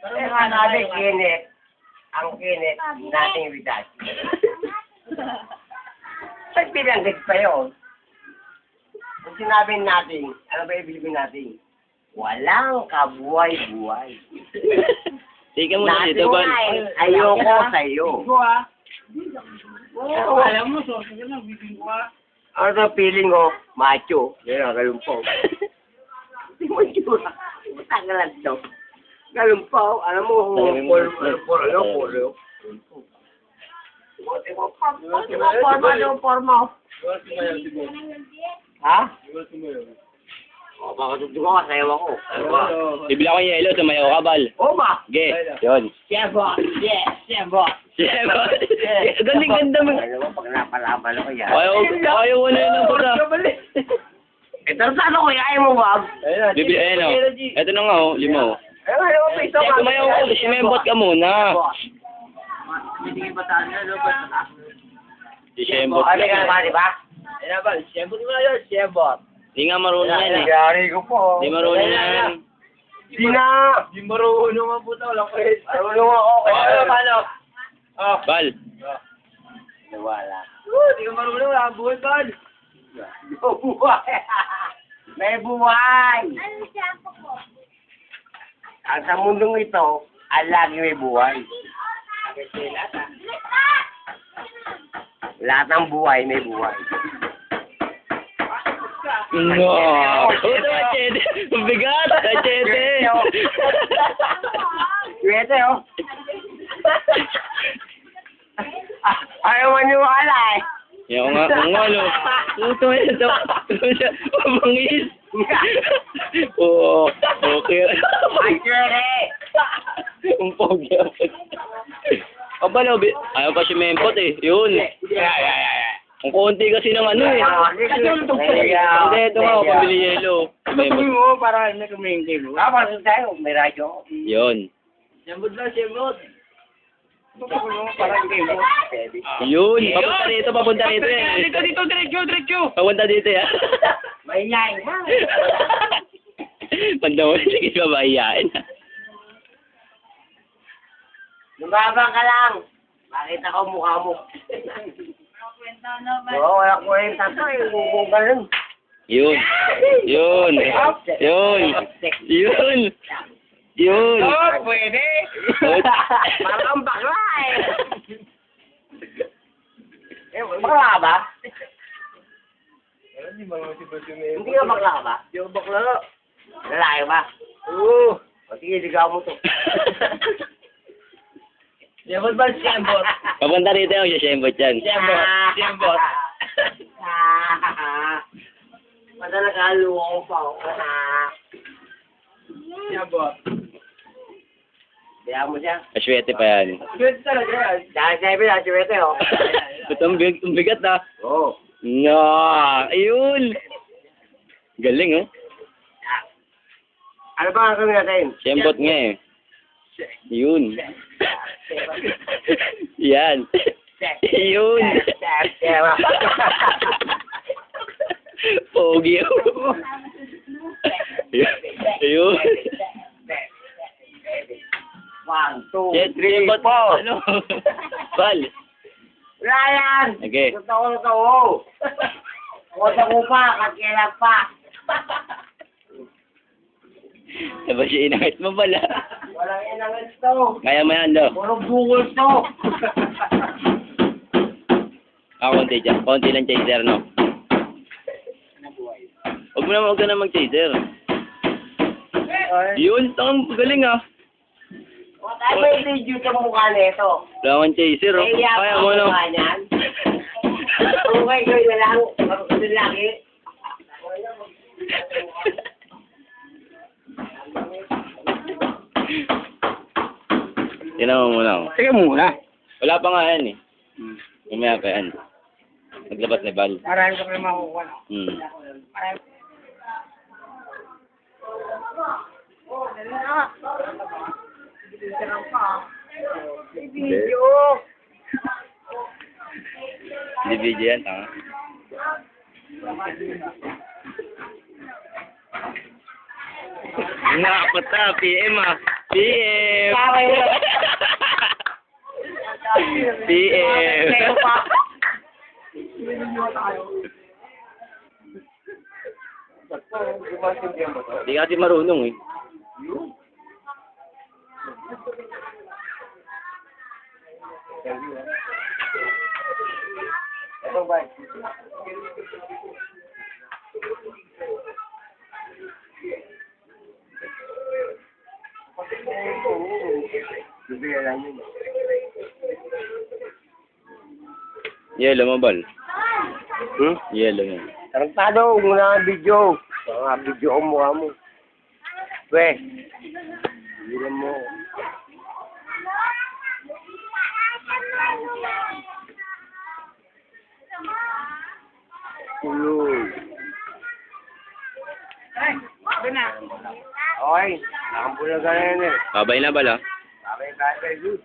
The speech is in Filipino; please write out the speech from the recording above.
Eh, sabi, kinit. Ang kinit, nating bidas. Ba't binanggit pa yun? Kung sinabi natin, ano ba ibig natin? Walang kabuhay-buhay. Tika mo na dito, Bal. Ayoko sa'yo. Oo, alam mo, so, sige lang, bibing ko ah. Ano to feeling ko? Macho. Yan ang galumpaw. Hindi mo itsura. Matagalan to. Galumpaw. Alam mo, polo. Ha? O, baka tutulungan ka, sayaw ako. Bibili ako yung yelo, sumayaw ka, Bal. O ba? Ge, yun. Siyabot. Siyabot. Ganda mo. Alam mo, pag napalaban ako yan. Ayaw ko na yun ang puta. Ito sa ano ko, ayaw mo ba? Bibili, ayan o. Ito na nga o, 5 o. Ayaw mo, piso ka. Sumayaw ko, sumembot ka muna. Hindi ba tayo na, no? Sisembot Ano ka. ka, di ba? Ayun ba, siyembot mo na yun, siyembot. Hindi nga marunong yan eh. Yari ko po. Hindi marunong yan. Di na. Di marunong ang puta, walang kwet. Marunong ako. Kaya paano? Bal. Wala. Di ka marunong, wala kang buhay, bad. Buhay. May buhay. Ang sa mundong ito, ang lagi may buhay. Lahat ng buhay may buhay. No. Ito, Chede. Bigat. Chede. Kwete, oh. Ayaw maniwala eh. Yung nga, no. Puto ito. Mabangis. Oo. Okay. Ay, sure. Ang pogi. Abalaw, ayaw pa si Mempot eh. Yun. Ang konti kasi ng ano eh. Hindi, ito nga, pambili yelo. Sabi mo, para may kumingki mo. Para tayo, may radyo. Yun. Siyembot lang, siyembot. Sabi mo, para hindi mo. Yun. Papunta rito yan. Dito, diretso. Papunta dito yan. May yain ha. Pandaw, sige ba maiyain? Lumabang ka lang. Makita ko mukha mo. Oo, wala kwenta to eh. Kung ganun. Yun. Yun. Yun. Yun. Yun. Oh, pwede. Parang bakla eh. Bakla ka ba? Hindi ka bakla ka ba? Hindi ako bakla. Lalaki ba? Oo. O sige, ligaw mo to. Siyembot ba, siyembot? Papunta rito yung sisembot yan. Siyembot. Madala ka, luwang pa ako. Siyembot. Kaya mo siya. Aswete pa yan. Good talaga yan. Dahil sabi na, siwete oh. Ito ang bigat na. Oo. No. Ayun. Galing oh. Ano ba ang gawin natin? Sembot nga eh. Yun. Yan. Yun. Pogi oh. Ayun. 1, 2, Jet, 3, 4. ano? Bal. Wala yan! Okay. Gusto ko na to. Gusto ko pa, kakailan pa. Diba siya inangit mo pala? Walang inangit to. Kaya mo yan, lo. Puro bukol to. Konti dyan. Konti lang chaser, no? Huwag ka na mag-chaser. Yun, ang galing ah. Ay, may video ka mukha nito. Wala kang chaser, oh. Kaya mo, no? Okay, gawin na lang. Lalaki. Tinan mo muna, oh. Sige muna. Wala pa nga yan, eh. Mamaya pa yan. Naglabas ni Bal. Marami ka pa makukuha. Video. Hindi video yan, tanga. Nakapata, PM ah. PM! Sakay mo lang. PM! Kaya pa. Hindi kasi marunong eh. Ito ba? Bibigyan lang yun. Yellow mo, Bal. Hmm? Yellow mo. Tarantado, huwag mo na ang video. Mga video ang mukha mo. We, hindi mo. Tulog. Okay, nakambulaga na yan eh. Babay na, Bal, ah. Babay, bye, bye, good.